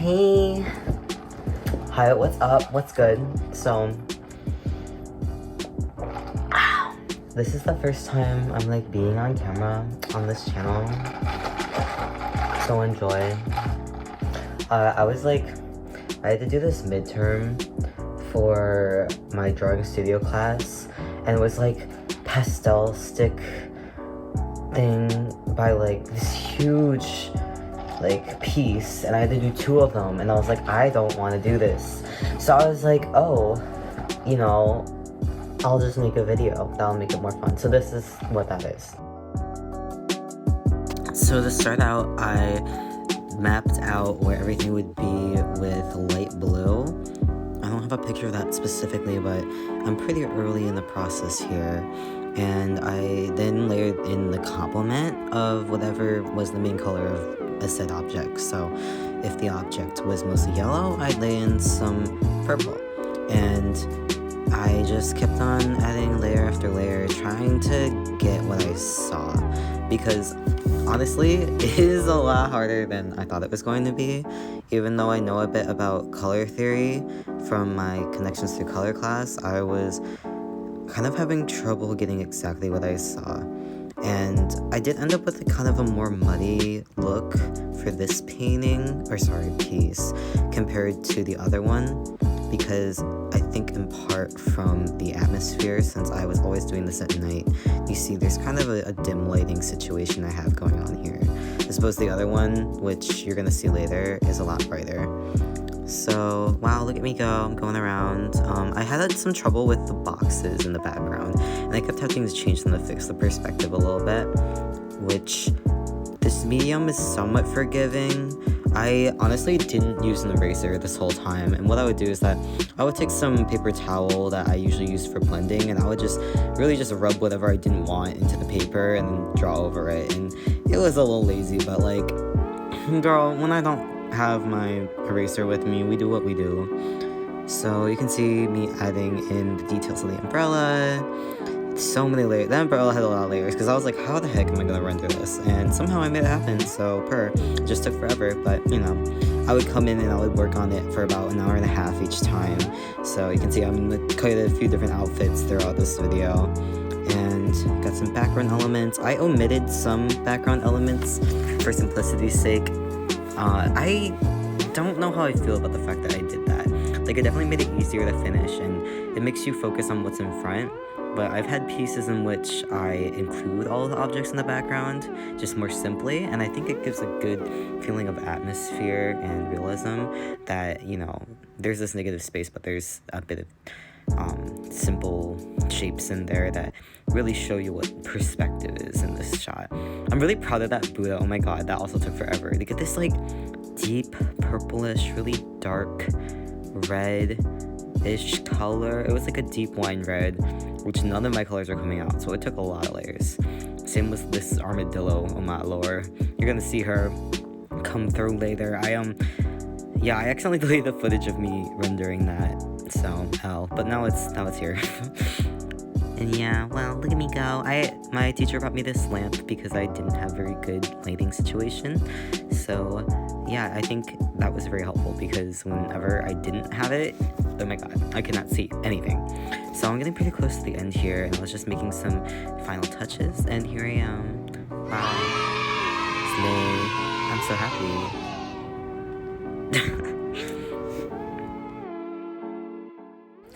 Hey. Hi, what's up? What's good? So, this is the first time I'm like being on camera on this channel. So enjoy. I had to do this midterm for my drawing studio class, and it was like pastel stick thing by like this huge like piece, and I had to do 2 of them, and I was like, I don't want to do this. So I was like, oh, you know, I'll just make a video that'll make it more fun. So this is what that is. So to start out, I mapped out where everything would be with light blue. I don't have a picture of that specifically, but I'm pretty early in the process here. And I then layered in the complement of whatever was the main color of a said object. So if the object was mostly yellow, I'd lay in some purple. And I just kept on adding layer after layer, trying to get what I saw. Because honestly, it is a lot harder than I thought it was going to be. Even though I know a bit about color theory from my connections through color class, I was kind of having trouble getting exactly what I saw. And I did end up with a kind of a more muddy look for this piece compared to the other one, because I think in part from the atmosphere, since I was always doing this at night, you see there's kind of a dim lighting situation I have going on here. I suppose the other one, which you're gonna see later, is a lot brighter. So, wow, look at me go, I'm going around. I had some trouble with the boxes in the background, and I kept having to change them to fix the perspective a little bit, which this medium is somewhat forgiving. I honestly didn't use an eraser this whole time, and what I would do is that I would take some paper towel that I usually use for blending, and I would just rub whatever I didn't want into the paper and then draw over it, and it was a little lazy, but like, girl, when I don't have my eraser with me, we do what we do. So you can see me adding in the details of the umbrella. So many layers. That umbrella had a lot of layers, because I was like, how the heck am I gonna render this? And somehow I made it happen, so it just took forever, but you know, I would come in and I would work on it for about an hour and a half each time. So you can see I'm created a few different outfits throughout this video, and got some background elements. I omitted some background elements for simplicity's sake. I don't know how I feel about the fact that I did that. Like, it definitely made it easier to finish, and it makes you focus on what's in front. But I've had pieces in which I include all of the objects in the background, just more simply, and I think it gives a good feeling of atmosphere and realism that, you know, there's this negative space, but there's a bit of simple shapes in there that really show you what perspective is in this shot. I'm really proud of that Buddha. Oh my god, that also took forever to get this like deep purplish, really dark red-ish color. It was like a deep wine red, which none of my colors are coming out, so it took a lot of layers. Same with this armadillo on my lore. You're gonna see her come through later. I accidentally deleted the footage of me rendering that, so hell. But now it's here. And yeah, well, look at me go. My teacher brought me this lamp because I didn't have very good lighting situation. So yeah, I think that was very helpful, because whenever I didn't have it, oh my god, I could not see anything. So I'm getting pretty close to the end here, and I was just making some final touches, and here I am. Bye. Slay. I'm so happy.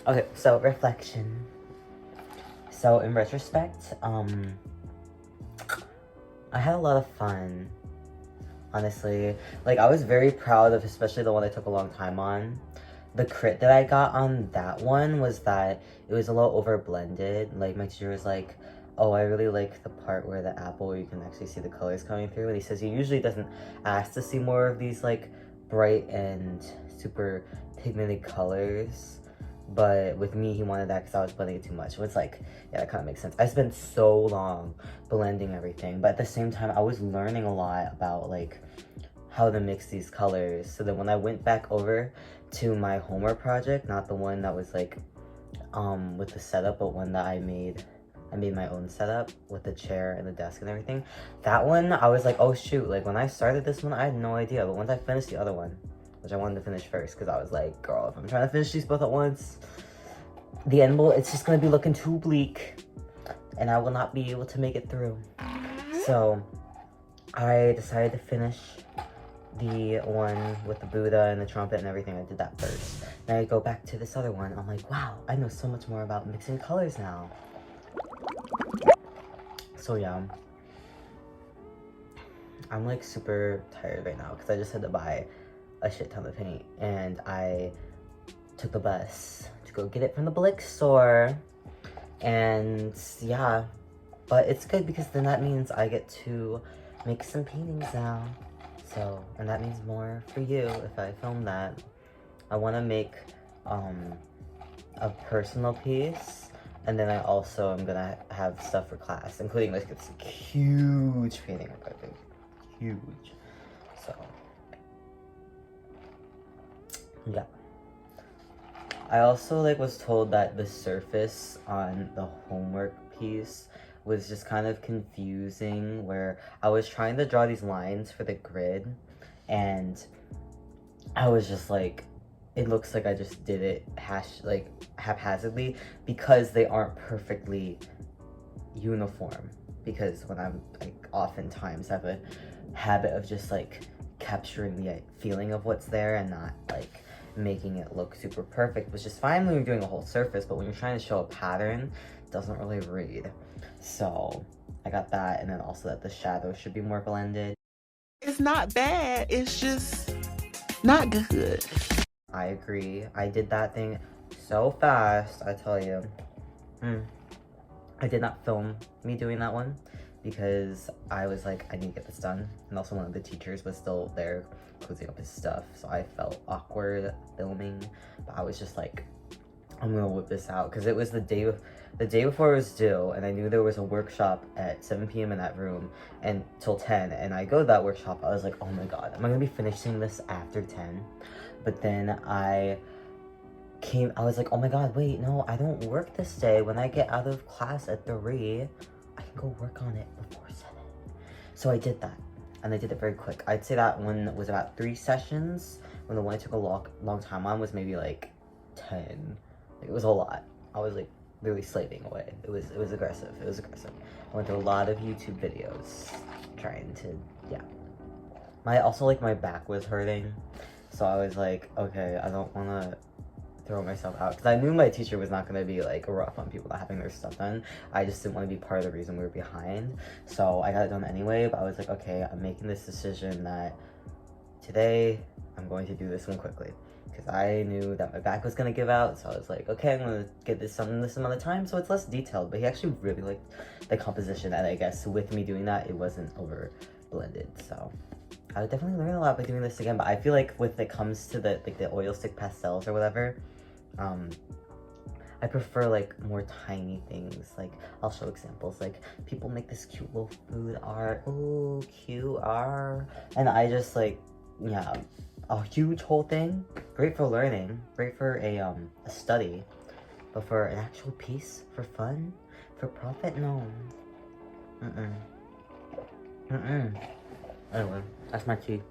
Okay, so reflection. So in retrospect, I had a lot of fun, honestly. Like, I was very proud of especially the one I took a long time on. The crit that I got on that one was that it was a little over blended. Like, my teacher was like, oh, I really like the part where the apple, where you can actually see the colors coming through. And he says he usually doesn't ask to see more of these like bright and super pigmented colors. But with me, he wanted that because I was blending it too much. So it's like, yeah, that kind of makes sense. I spent so long blending everything, but at the same time, I was learning a lot about like how to mix these colors. So that when I went back over to my homework project, not the one that was like with the setup, but one that I made my own setup with the chair and the desk and everything. That one, I was like, oh shoot, like when I started this one, I had no idea. But once I finished the other one, which I wanted to finish first because I was like, girl, if I'm trying to finish these both at once, the end will, it's just gonna be looking too bleak and I will not be able to make it through. So I decided to finish the one with the Buddha and the trumpet and everything. I did that first. Then I go back to this other one. I'm like, wow, I know so much more about mixing colors now. So yeah, I'm like super tired right now because I just had to buy a shit ton of paint and I took the bus to go get it from the Blick store. And yeah, but it's good because then that means I get to make some paintings now. So, and that means more for you if I film that. I want to make a personal piece, and then I also am gonna have stuff for class, including like this huge painting, huge. So yeah. I also like was told that the surface on the homework piece was just kind of confusing, where I was trying to draw these lines for the grid and I was just like, it looks like I just did it haphazardly because they aren't perfectly uniform. Because when I'm like, oftentimes have a habit of just like capturing the feeling of what's there and not like making it look super perfect, which is fine when you're doing a whole surface, but when you're trying to show a pattern, it doesn't really read. So I got that, and then also that the shadow should be more blended. It's not bad, it's just not good. I agree. I did that thing so fast, I tell you. I did not film me doing that one because I was like, I need to get this done. And also one of the teachers was still there closing up his stuff, so I felt awkward filming. But I was just like, I'm gonna whip this out because it was the day before it was due, and I knew there was a workshop at 7 p.m. in that room and till 10, and I go to that workshop. I was like, oh my god, am I gonna be finishing this after 10? But then I was like, oh my god, wait, no, I don't work this day. When I get out of class at 3, I can go work on it before 7. So I did that, and I did it very quick. I'd say that one was about 3 sessions, when the one I took a long time on was maybe like 10. It was a lot. I was like really slaving away. It was aggressive. It was aggressive. I went through a lot of YouTube videos trying to, yeah. My back was hurting, so I was like, okay, I don't want to throw myself out because I knew my teacher was not going to be like rough on people not having their stuff done. I just didn't want to be part of the reason we were behind, so I got it done anyway. But I was like, okay, I'm making this decision that today I'm going to do this one quickly because I knew that my back was going to give out. So I was like, okay, I'm going to get this done in this amount of time so it's less detailed. But he actually really liked the composition, and I guess with me doing that, it wasn't over blended. So I would definitely learn a lot by doing this again. But I feel like when it comes to the oil stick pastels or whatever, I prefer like more tiny things. Like I'll show examples, like people make this cute little food art. Oh, cute art. And I just like, yeah, a huge whole thing, great for learning, great for a study, but for an actual piece, for fun, for profit, no. Anyway, that's my tea.